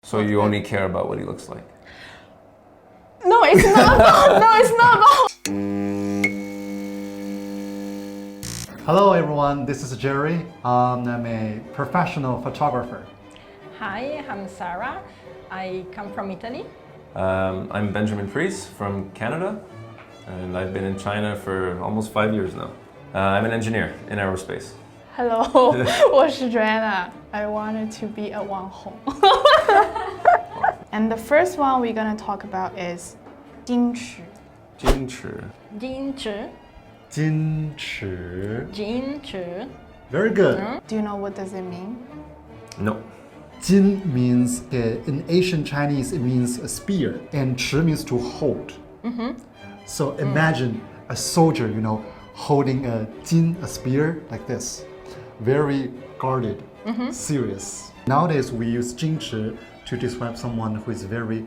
So you only care about what he looks like? No, it's not about. No, it's not about. Hello everyone, this is Jerry. I'm a professional photographer. Hi, I'm Sarah. I come from Italy. I'm Benjamin Priest from Canada, and I've been in China for almost 5 years now. I'm an engineer in aerospace. Hello, 我是 Joanna. I wanted to be a 网红. And the first one we're gonna talk about is 矜持. 矜持. 矜持.矜持. 矜持. Very good. Do you know what does it mean? No. 矜 means, in ancient Chinese, it means a spear, and 持 means to hold. So imagine a soldier, holding a 矜, a spear, like this. Very guarded, serious. Nowadays, we use 矜持 to describe someone who is very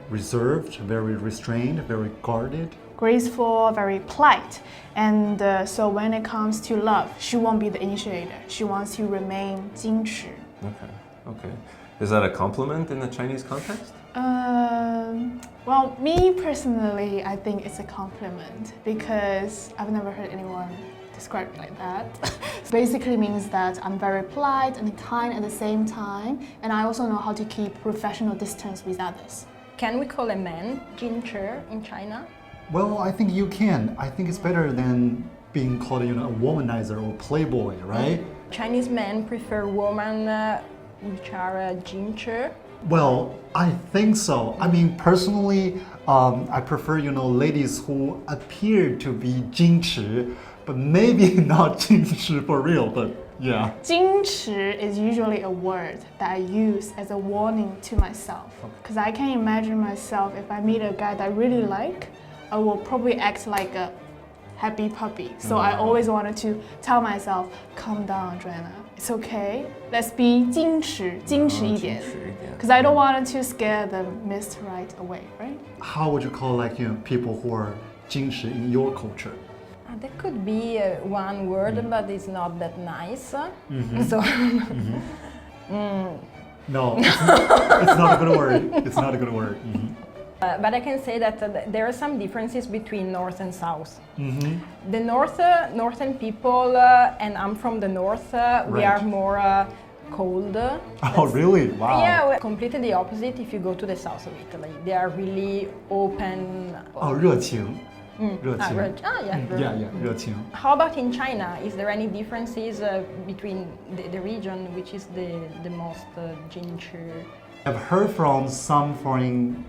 reserved, very restrained, very guarded. Graceful, very polite. And so when it comes to love, she won't be the initiator. She wants to remain 矜持. Okay. Is that a compliment in the Chinese context? Well, me personally, I think it's a compliment because I've never heard anyone describe it like that. Basically means that I'm very polite and kind at the same time, and I also know how to keep professional distance with others. Can we call a man 矜持 in China? Well, I think you can. I think it's better than being called, a womanizer or playboy, right? Chinese men prefer women which are 矜持. Well, I think so. I mean, personally, I prefer, ladies who appear to be 矜持, but maybe not 矜持 for real, but yeah. 矜持 is usually a word that I use as a warning to myself. Because I can imagine myself, if I meet a guy that I really like, I will probably act like a happy puppy. So I always wanted to tell myself, calm down, Joanna. It's okay. Let's be 矜持一点. Because I don't want to scare the mist right away, right? How would you call people who are 矜持 in your culture? There could be one word, but it's not that nice. So. No, it's not a good word. It's not a good word. But I can say that there are some differences between North and South. The northern people, and I'm from the North, we are more cold. Oh, really? Wow. Yeah, we're completely the opposite if you go to the south of Italy. They are really open. Oh, 热情. 热情. Yeah, 热情. How about in China? Is there any differences between the region which is the most 矜持? I've heard from some foreign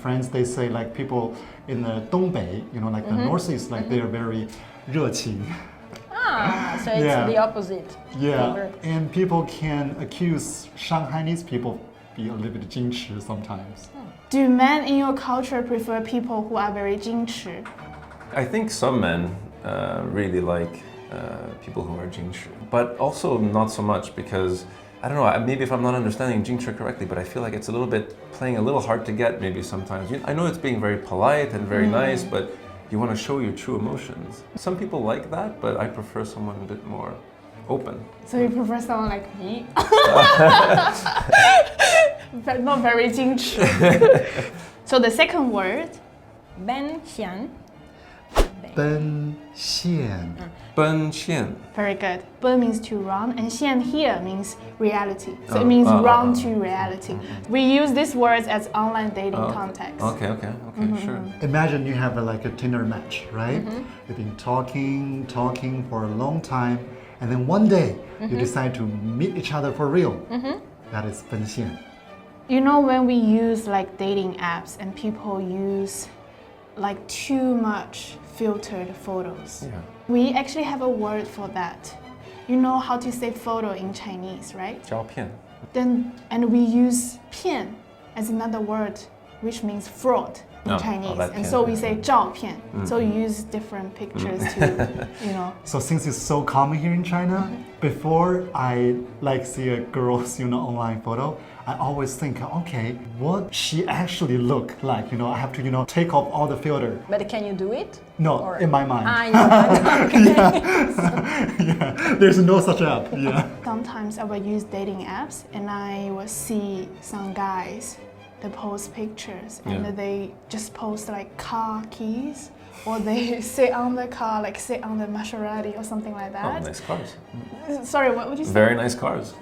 friends, they say like people in the Dongbei, like the northeast, like they are very 热情. So it's the opposite. Yeah, and people can accuse Shanghainese people be a little bit 矜持 sometimes. Do men in your culture prefer people who are very 矜持? I think some men really like people who are 矜持, but also not so much because I don't know, maybe if I'm not understanding 矜持 correctly, but I feel like it's a little bit playing a little hard to get maybe sometimes. I know it's being very polite and very nice, but you want to show your true emotions. Some people like that, but I prefer someone a bit more open. So you prefer someone like me? But not very 矜持. So the second word? 奔现. 奔现. 奔现. Very good. 奔 means to run, and 现 here means reality. So it means run to reality. We use these words as online dating context. Okay, sure. Imagine you have a Tinder match, right? You've been talking for a long time, and then one day you decide to meet each other for real. That is 奔现. When we use dating apps and people use too much filtered photos. Yeah. We actually have a word for that. You know how to say photo in Chinese, right? 照片. And we use 骗 as another word, which means fraud in Chinese. And so we say 照片. So you use different pictures to, So since it's so common here in China, before I see a girl's online photo, I always think, okay, what she actually look like? You know, I have to, you know, take off all the filter. But can you do it? No, Or- in my mind. In your mind. Okay. Yeah, there's no such app. Yeah. Sometimes I will use dating apps and I will see some guys that post pictures and Yeah. they just post like car keys or they sit on the car, like sit on the Maserati or something like Oh, that. nice cars. Sorry, what would you say? Very nice cars.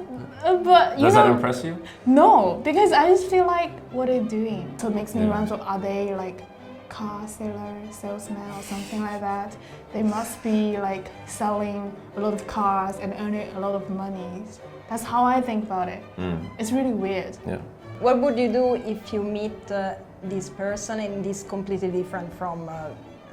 But you Does know, that impress you? no, because I just feel like what are they doing? So it makes me Yeah. wonder, are they like car salesman or something like that? They must be like selling a lot of cars and earning a lot of money. That's how I think about it. It's really weird. Yeah. What would you do if you meet this person and this completely different from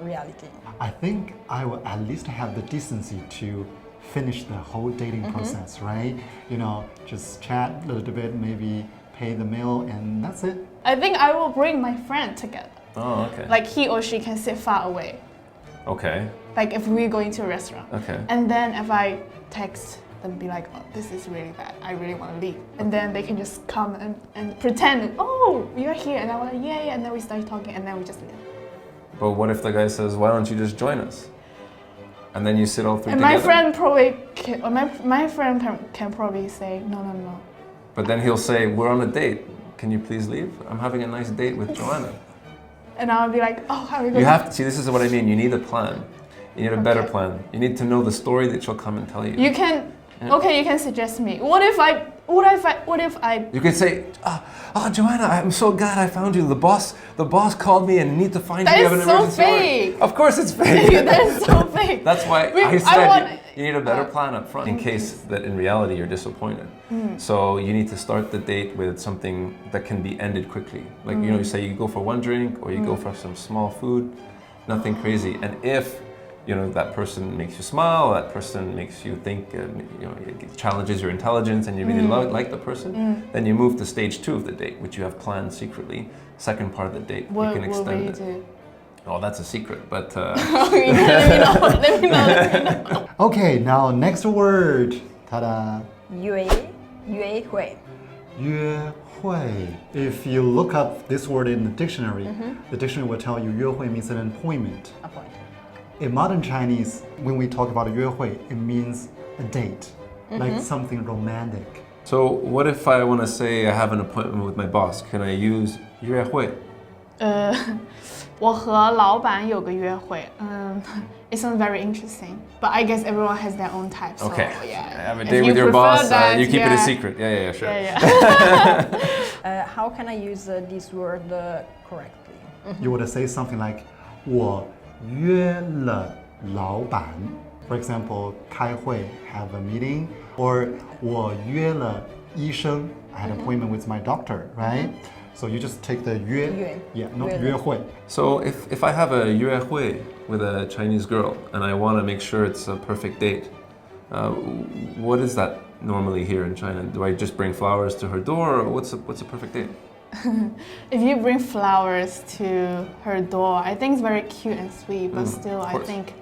reality? I think I will at least have the decency to finish the whole dating process, right? You know, just chat a little bit, maybe pay the meal, and that's it. I think I will bring my friend together. Oh, okay. Like he or she can sit far away. Okay. Like if we're going to a restaurant. Okay. And then if I text them, be like, oh, this is really bad. I really want to leave. And then they can just come and pretend, oh, you're here. And I'm like, yeah, yeah. And then we start talking and then we just leave. But what if the guy says, why don't you just join us? And then you sit all three And together? my friend probably, or my friend can probably say, no, no, no. But then he'll say, we're on a date. Can you please leave? I'm having a nice date with Joanna. And I'll be like, oh, how are we going You have to, see, this is what I mean. You need a plan. You need a better Okay. plan. You need to know the story that she'll come and tell you. You can, Yeah. okay, you can suggest me. What if I, You could say, Joanna, I'm so glad I found you. The boss called me and need to find That you. You have is an so emergency order." fake. Of course it's fake. that is so fake. That's why We- I I said want- you need a better plan up front in case that in reality you're disappointed. So you need to start the date with something that can be ended quickly. Like, you know, you say you go for one drink or you go for some small food, nothing crazy. And if, you know, that person makes you smile, that person makes you think, you know, it challenges your intelligence and you really like the person, then you move to stage 2 of the date, which you have planned secretly. Second part of the date, what you can will extend you it. do? Oh, that's a secret, but Let me know. Okay, now next word. Ta-da. 约会. 约会. If you look up this word in the dictionary, the dictionary will tell you 约会 means an appointment. Appointment. In modern Chinese, when we talk about 约会, it means a date, like something romantic. So what if I want to say I have an appointment with my boss? Can I use 约会? 我和老板有个约会. It sounds very interesting, but I guess everyone has their own type. So, Okay. yeah. I have a If date you with your prefer boss. that, You keep it a yeah. secret. Yeah, sure. Yeah. How can I use this word correctly? You would say something like 我约了老板. For example, 开会, have a meeting, or 我约了医生, I had an appointment with my doctor, right? So you just take the 约, yeah, not 约会. So if I have a 约会 with a Chinese girl and I want to make sure it's a perfect date, what is that normally here in China? Do I just bring flowers to her door, or what's a perfect date? If you bring flowers to her door, I think it's very cute and sweet, but still, I course. think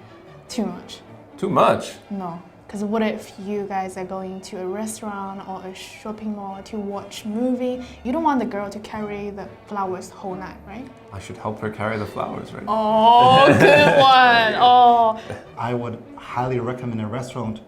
too much. Too much. No. Because what if you guys are going to a restaurant or a shopping mall to watch a movie? You don't want the girl to carry the flowers the whole night, right? I should help her carry the flowers, right? Oh, good one. Oh. I would highly recommend a restaurant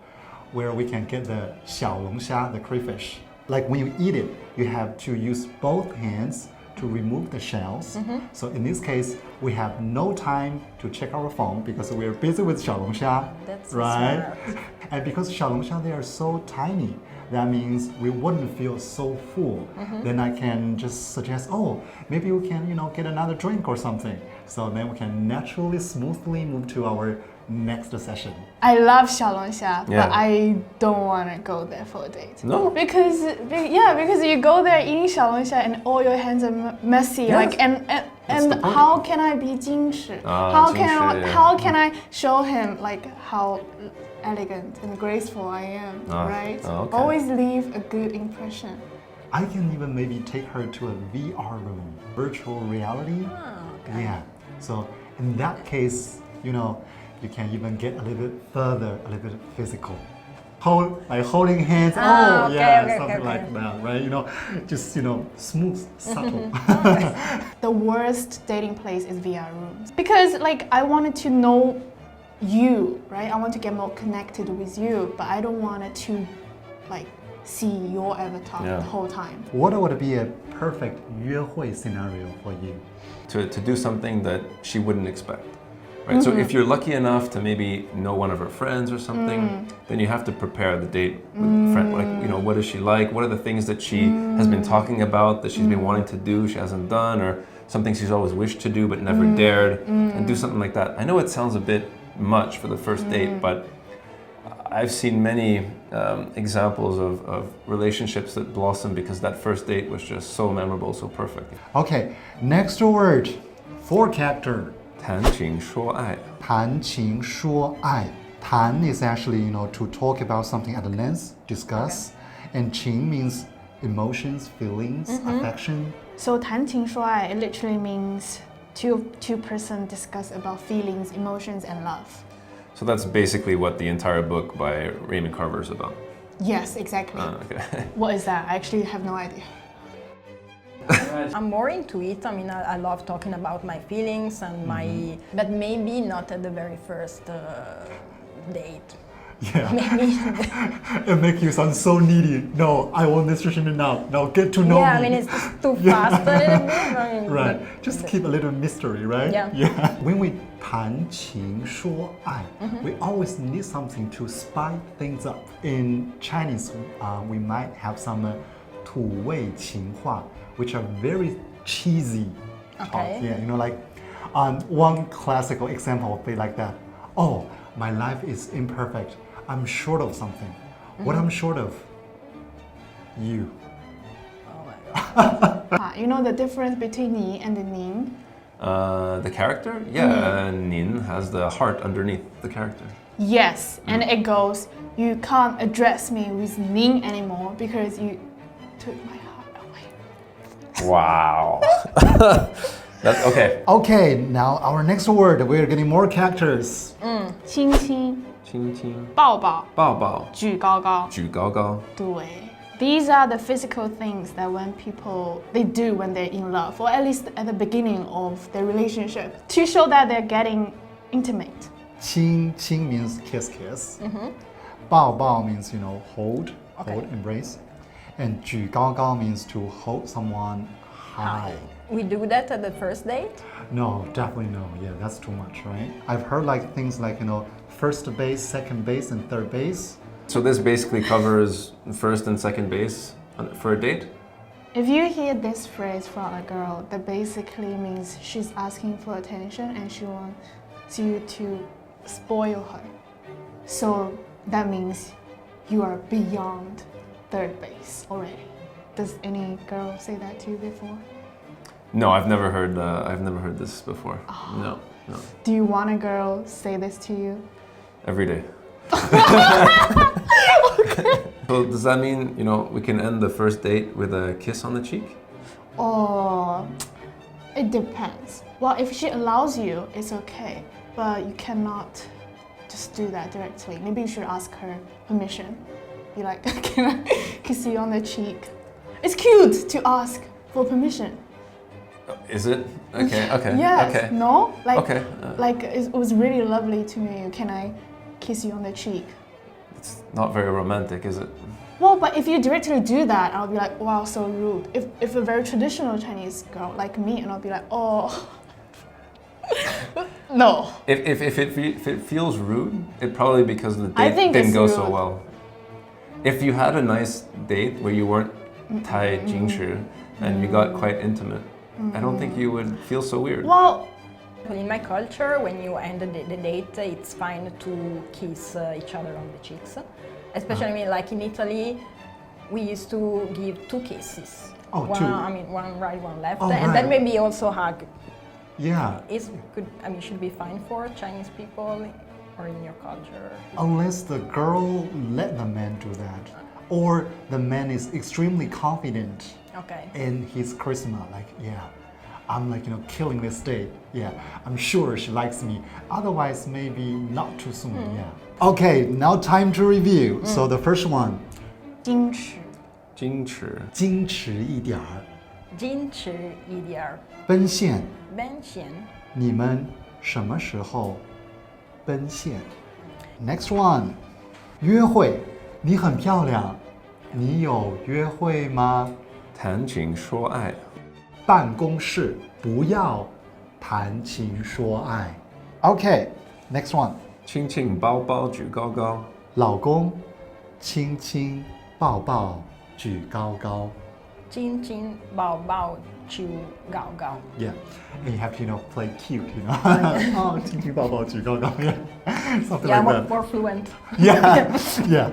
where we can get the 小龙虾, the crayfish. Like when you eat it, you have to use both hands to remove the shells. So in this case, we have no time to check our phone because we're busy with 小龙虾, That's right? smart. And because 小龙虾, they are so tiny, that means we wouldn't feel so full. Then I can just suggest, oh, maybe we can, you know, get another drink or something. So then we can naturally, smoothly move to our next session. I love 小龙虾, Yeah. but I don't want to go there for a date. No? Because you go there eating 小龙虾and all your hands are messy. Yes. Like and the point. how can I be 矜持? Ah, 矜持, yeah. How can I show him like how elegant and graceful I am, Ah, right? okay. Always leave a good impression. I can even maybe take her to a VR room, virtual reality. Okay. Yeah. So in that case, you know, you can even get a little bit further, a little bit physical. holding hands. Ah, okay, yeah, okay, something okay, like okay. that, right? Just smooth, subtle. The worst dating place is VR rooms because like I wanted to know you, right? I want to get more connected with you, but I don't want it to like see your avatar Yeah. the whole time. What would be a perfect 约会 scenario for you? To do something that she wouldn't expect. Right? So if you're lucky enough to maybe know one of her friends or something, then you have to prepare the date with the friend. Like, what is she like? What are the things that she has been talking about that she's been wanting to do, she hasn't done, or something she's always wished to do but never dared, and do something like that. I know it sounds a bit much for the first date, but I've seen many examples of relationships that blossom because that first date was just so memorable, so perfect. Okay, next word, four character. 谈情说爱谈情说爱. Tan is actually, to talk about something at length, discuss. And 情 means emotions, feelings, affection. So 谈情说爱 it literally means two person discuss about feelings, emotions, and love. So that's basically what the entire book by Raymond Carver is about. Yes, exactly. Okay. What is that? I actually have no idea. I'm more into it. I mean, I love talking about my feelings and my, but maybe not at the very first date. Yeah. Maybe. It makes you sound so needy. No, I want this relationship now. Now get to know me. Yeah, I mean, it's just too fast a little bit. I mean, Right. Just keep a little mystery, right? Yeah. When we 谈情说爱, we always need something to spice things up. In Chinese, we might have some 土味情话, which are very cheesy talk. Okay. Yeah, like one classical example would be like that. Oh, my life is imperfect. I'm short of something. What I'm short of? You. Oh my God. You know the difference between 你 and 您? The character? Yeah, Nin has the heart underneath the character. Yes, and it goes, you can't address me with 您 anymore because you took my heart away. Wow. That's okay. Okay, now our next word. We're getting more characters. 亲亲亲亲抱抱抱抱举高高举高高对 These are the physical things that when people they do when they're in love, or at least at the beginning of their relationship, to show that they're getting intimate. 亲亲 means kiss. 抱抱 means hold, embrace. And 举高高 means to hold someone high. We do that at the first date? No, definitely no. Yeah, that's too much, right? I've heard like things like first base, second base, and third base. So this basically covers first and second base for a date? If you hear this phrase from a girl, that basically means she's asking for attention and she wants you to spoil her. So that means you are beyond third base already. Does any girl say that to you before? No, I've never heard this before. No. Do you want a girl say this to you? Every day. So does that mean, we can end the first date with a kiss on the cheek? Or it depends. Well, if she allows you, it's okay, but you cannot just do that directly. Maybe you should ask her permission. Be like, can I kiss you on the cheek? It's cute to ask for permission. Is it? Okay. Yes. Okay. No? Like, Okay. like it was really lovely to me. Can I kiss you on the cheek? It's not very romantic, is it? Well, but if you directly do that, I'll be like, wow, so rude. If a very traditional Chinese girl like me, and I'll be like, oh, no. If it feels rude, it probably because the I date think didn't it's go so rude. well. If you had a nice date where you weren't tai jingshi and you got quite intimate, I don't think you would feel so weird. Well, In my culture, when you end the date, it's fine to kiss each other on the cheeks. Especially, I mean, like in Italy, we used to give 2 kisses. Oh, one, 2. I mean, one right, one left, Oh, and right. then maybe also hug. Yeah. Should be fine for Chinese people or in your culture. Unless the girl let the man do that, or the man is extremely confident Okay. in his charisma, like, I'm like, killing this date. Yeah, I'm sure she likes me. Otherwise, maybe not too soon. Yeah. Okay, now time to review. So the first one. 矜持矜持矜持一点儿矜持一点儿奔现奔现你们什么时候奔现 Next one 约会你很漂亮你有约会吗谈情说爱办公室不要谈情说爱 Okay, next one 亲亲抱抱举高高老公亲亲抱抱举高高亲亲抱抱举高高 Yeah, and you have to, play cute, oh, 亲亲抱抱举高高 yeah, something Yeah, like that. more fluent. Yeah, yeah.